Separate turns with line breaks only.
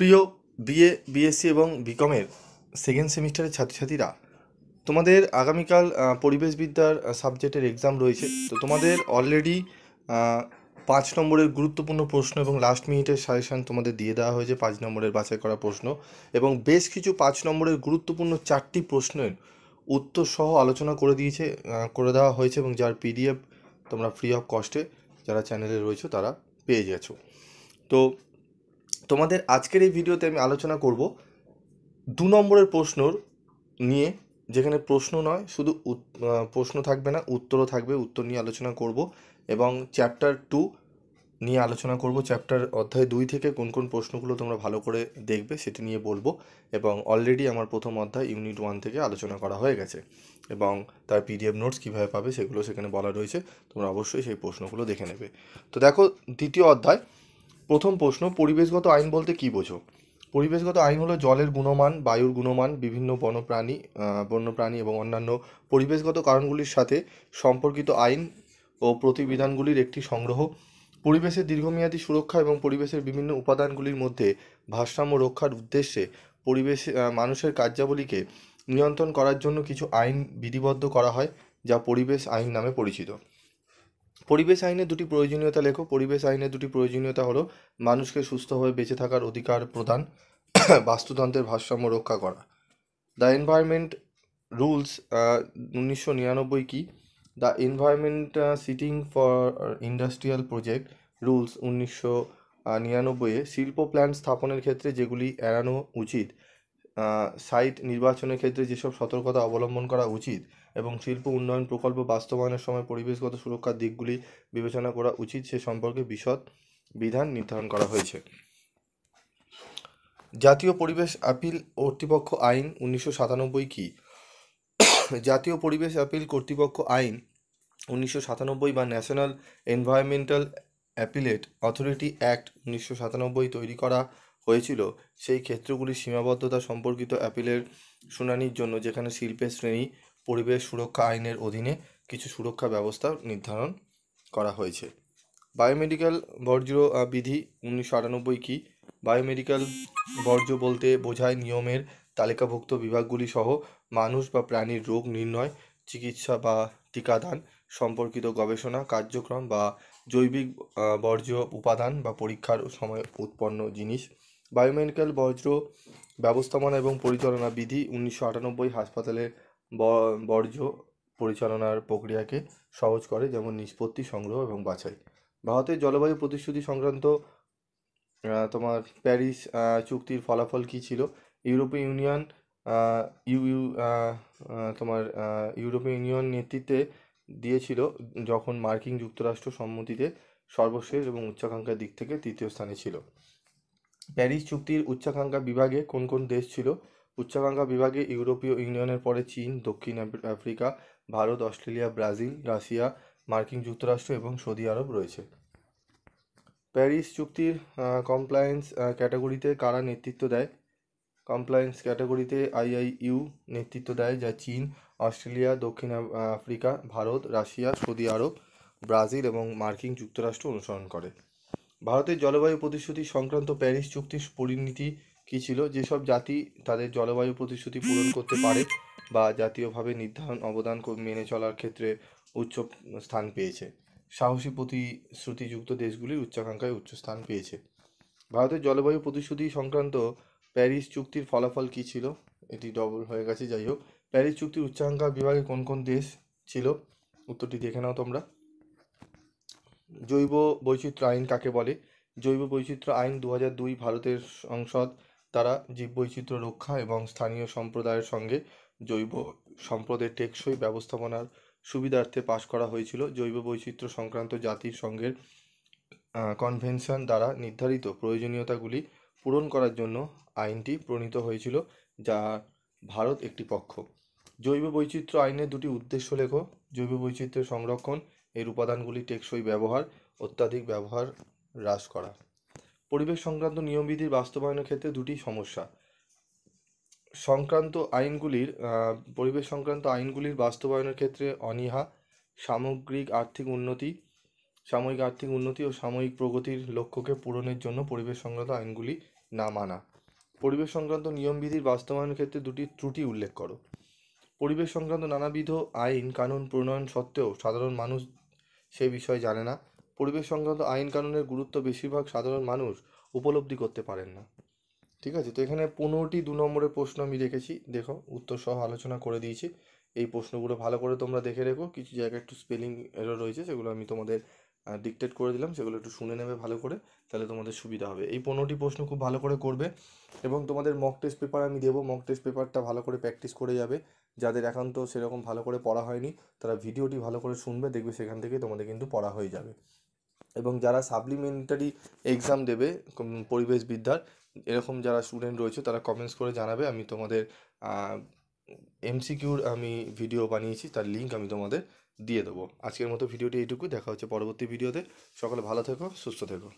প্রিয় BA BSc এবং বিকমের second সেমিস্টারের ছাত্রছাত্রীরা, তোমাদের আগামীকাল পরিবেশবিদ্যার সাবজেক্টের এক্সাম রয়েছে। তো তোমাদের অলরেডি 5 নম্বরের গুরুত্বপূর্ণ প্রশ্ন এবং লাস্ট মিনিটের সাজেশান তোমাদের দিয়ে দেওয়া হয়েছে, 5 নম্বরের বাছাই করা প্রশ্ন এবং বেশ কিছু 5 নম্বরের গুরুত্বপূর্ণ 4টি প্রশ্নের উত্তর সহ আলোচনা করে দেওয়া হয়েছে এবং যার পিডিএফ তোমরা ফ্রি অফ কস্টে যারা চ্যানেলে রয়েছে তারা পেয়ে গেছো। তো তোমাদের আজকের এই ভিডিওতে আমি আলোচনা করব 2 নম্বরের প্রশ্নর নিয়ে, যেখানে প্রশ্ন নয় শুধু প্রশ্ন থাকবে না, উত্তরও থাকবে। উত্তর নিয়ে আলোচনা করব এবং চ্যাপ্টার 2 নিয়ে আলোচনা করব। অধ্যায় 2 থেকে কোন কোন প্রশ্নগুলো তোমরা ভালো করে দেখবে সেটি নিয়ে বলবো। এবং অলরেডি আমার প্রথম অধ্যায় ইউনিট 1 থেকে আলোচনা করা হয়ে গেছে এবং তার পিডিএফ নোটস কীভাবে পাবে সেগুলো সেখানে বলা রয়েছে। তোমরা অবশ্যই সেই প্রশ্নগুলো দেখে নেবে। তো দেখো, দ্বিতীয় অধ্যায়, প্রথম প্রশ্ন, পরিবেশগত আইন বলতে কী বোঝো? পরিবেশগত আইন হলো জলের গুণমান, বায়ুর গুণমান, বিভিন্ন বন্যপ্রাণী এবং অন্যান্য পরিবেশগত কারণগুলির সাথে সম্পর্কিত আইন ও প্রতিবিধানগুলির একটি সংগ্রহ। পরিবেশের দীর্ঘমেয়াদী সুরক্ষা এবং পরিবেশের বিভিন্ন উপাদানগুলির মধ্যে ভারসাম্য রক্ষার উদ্দেশ্যে মানুষের কার্যাবলীকে নিয়ন্ত্রণ করার জন্য কিছু আইন বিধিবদ্ধ করা হয়, যা পরিবেশ আইন নামে পরিচিত। পরিবেশ আইনের দুটি প্রয়োজনীয়তা লেখো। পরিবেশ আইনের দুটি প্রয়োজনীয়তা হলো মানুষকে সুস্থভাবে বেঁচে থাকার অধিকার প্রদান, বাস্তুতন্ত্রের ভারসাম্য রক্ষা করা। দ্য এনভায়রনমেন্ট রুলস 1999 কি? The environment siting for industrial project rules 1999-এ শিল্প প্ল্যান্ট স্থাপনের ক্ষেত্রে যেগুলি এড়ানো উচিত, সাইট নির্বাচনের ক্ষেত্রে যেসব সতর্কতা অবলম্বন করা উচিত এবং শিল্প উন্নয়ন প্রকল্প বাস্তবায়নের সময় পরিবেশগত সুরক্ষার দিকগুলি বিবেচনা করা উচিত সে সম্পর্কে বিশদ বিধান নির্ধারণ করা হয়েছে। জাতীয় পরিবেশ আপিল কর্তৃপক্ষ আইন 1997 কি? জাতীয় পরিবেশ আপিল কর্তৃপক্ষ আইন 1997 বা national environmental appellate authority act 1997 তৈরি করা হয়েছিল সেই ক্ষেত্রগুলির সীমাবদ্ধতা সম্পর্কিত অ্যাপিলের শুনানির জন্য, যেখানে শিল্পের শ্রেণী পরিবেশ সুরক্ষা আইনের অধীনে কিছু সুরক্ষা ব্যবস্থা নির্ধারণ করা হয়েছে। বায়োমেডিক্যাল বর্জ্য বিধি 1998 কি? বায়োমেডিক্যাল বর্জ্য বলতে বোঝায় নিয়মের তালিকাভুক্ত বিভাগগুলি সহ মানুষ বা প্রাণীর রোগ নির্ণয়, চিকিৎসা বা টিকাদান সম্পর্কিত গবেষণা কার্যক্রম বা জৈবিক বর্জ্য উপাদান বা পরীক্ষার সময় উৎপন্ন জিনিস। বায়োমেডিক্যাল বর্জ্য ব্যবস্থাপনা এবং পরিচালনা বিধি 1998 হাসপাতালে বর্জ্য পরিচালনার প্রক্রিয়াকে সহজ করে, যেমন নিষ্পত্তি, সংগ্রহ এবং বাছাই। ভারতের জলবায়ু প্রতিশ্রুতি সংক্রান্ত তোমার প্যারিস চুক্তির ফলাফল কী ছিল? ইউরোপীয় ইউনিয়ন ইউরোপীয় ইউনিয়ন নেতৃত্বে দিয়েছিল যখন মার্কিন যুক্তরাষ্ট্র সম্মতিতে সর্বশেষ এবং উচ্চাকাঙ্ক্ষার দিক থেকে তৃতীয় স্থানে ছিল। প্যারিস চুক্তির উচ্চাকাঙ্ক্ষা বিভাগে কোন কোন দেশ ছিল? উচ্চাকাঙ্ক্ষা বিভাগে ইউরোপীয় ইউনিয়নের পরে চীন, দক্ষিণ Africa, Bharat, Australia, Brazil, Russia, মার্কিন যুক্তরাষ্ট্র এবং সৌদি আরব রয়েছে। প্যারিস চুক্তির কমপ্লায়েন্স ক্যাটাগরিতে কারা নেতৃত্ব দেয়? কমপ্লায়েন্স ক্যাটাগরিতে IIU নেতৃত্ব দেয়, যা চীন, অস্ট্রেলিয়া, দক্ষিণ আফ্রিকা, ভারত, রাশিয়া, সৌদি আরব, ব্রাজিল এবং মার্কিন যুক্তরাষ্ট্র অনুসরণ করে। ভারতের জলবায়ু প্রতিশ্রুতি সংক্রান্ত প্যারিস চুক্তির পরিণতি কী ছিল? যেসব জাতি তাদের জলবায়ু প্রতিশ্রুতি পূরণ করতে পারে বা জাতীয়ভাবে নির্ধারণ অবদান মেনে চলার ক্ষেত্রে উচ্চ স্থান পেয়েছে, সাহসী প্রতিশ্রুতিযুক্ত দেশগুলির উচ্চাকাঙ্ক্ষায় উচ্চ স্থান পেয়েছে। ভারতের জলবায়ু প্রতিশ্রুতি সংক্রান্ত প্যারিস চুক্তির ফলাফল কী ছিল? এটি ডবল হয়ে গেছে, যাই হোক। প্যারিস চুক্তির উচ্চাকাঙ্ক্ষা বিভাগে কোন কোন দেশ ছিল? উত্তরটি দেখে নাও তোমরা। জৈব বৈচিত্র্য আইন কাকে বলে? জৈব বৈচিত্র্য আইন 2002 ভারতের সংসদ দ্বারা জীববৈচিত্র্য রক্ষা এবং স্থানীয় সম্প্রদায়ের সঙ্গে জৈব সম্পদের টেকসই ব্যবস্থাপনার সুবিধার্থে পাশ করা হয়েছিল। জৈব বৈচিত্র্য সংক্রান্ত জাতিসংঘের কনভেনশন দ্বারা নির্ধারিত প্রয়োজনীয়তাগুলি পূরণ করার জন্য আইনটি প্রণীত হয়েছিল, যা ভারত একটি পক্ষ। জৈব বৈচিত্র্য আইনের দুটি উদ্দেশ্য লেখো। জৈব বৈচিত্র্যের সংরক্ষণ, এর উপাদানগুলি টেকসই ব্যবহার, অত্যাধিক ব্যবহার হ্রাস করা। পরিবেশ সংক্রান্ত নিয়মবিধির বাস্তবায়নের ক্ষেত্রে দুটি সমস্যা। পরিবেশ সংক্রান্ত আইনগুলির বাস্তবায়নের ক্ষেত্রে অনীহা, সাময়িক আর্থিক উন্নতি ও সাময়িক প্রগতির লক্ষ্যকে পূরণের জন্য পরিবেশ সংক্রান্ত আইনগুলি না মানা। পরিবেশ সংক্রান্ত নিয়মবিধির বাস্তবায়নের ক্ষেত্রে দুটি ত্রুটি উল্লেখ করো। পরিবেশ সংক্রান্ত নানাবিধ আইন কানুন প্রণয়ন সত্ত্বেও সাধারণ মানুষ সে বিষয়ে জানে না। পরিবেশ সংক্রান্ত আইন কানুনের গুরুত্ব বেশিরভাগ সাধারণ মানুষ উপলব্ধি করতে পারেন না। ঠিক আছে, তো এখানে 15টি 2 নম্বরের প্রশ্ন আমি রেখেছি, দেখো উত্তর সহ আলোচনা করে দিয়েছি। এই প্রশ্নগুলো ভালো করে তোমরা দেখে রেখো, কিছু জায়গায় একটু স্পেলিং এরর রয়েছে, সেগুলো আমি তোমাদের ডিকটেট করে দিলাম, সেগুলো একটু শুনে নেবে ভালো করে, তাহলে তোমাদের সুবিধা হবে। এই 15টি প্রশ্ন খুব ভালো করে করবে এবং তোমাদের মক টেস্ট পেপার আমি দেবো, মক টেস্ট পেপারটা ভালো করে প্র্যাকটিস করে যাবে। যাদের একান্ত সেরকম ভালো করে পড়া হয়নি তারা ভিডিওটি ভালো করে শুনবে, দেখবে সেখান থেকে তোমাদের কিন্তু পড়া হয়ে যাবে। এবং যারা সাপ্লিমেন্টারি এক্সাম দেবে পরিবেশবিদ্যার, এরকম যারা স্টুডেন্ট রয়েছে তারা কমেন্টস করে জানাবে, আমি তোমাদের এমসিকিউর আমি ভিডিও বানিয়েছি, তার লিঙ্ক আমি তোমাদের দিয়ে দেবো। আজকের মতো ভিডিওটি এইটুকুই, দেখা হচ্ছে পরবর্তী ভিডিওতে। সকলে ভালো থেকো, সুস্থ থেকো।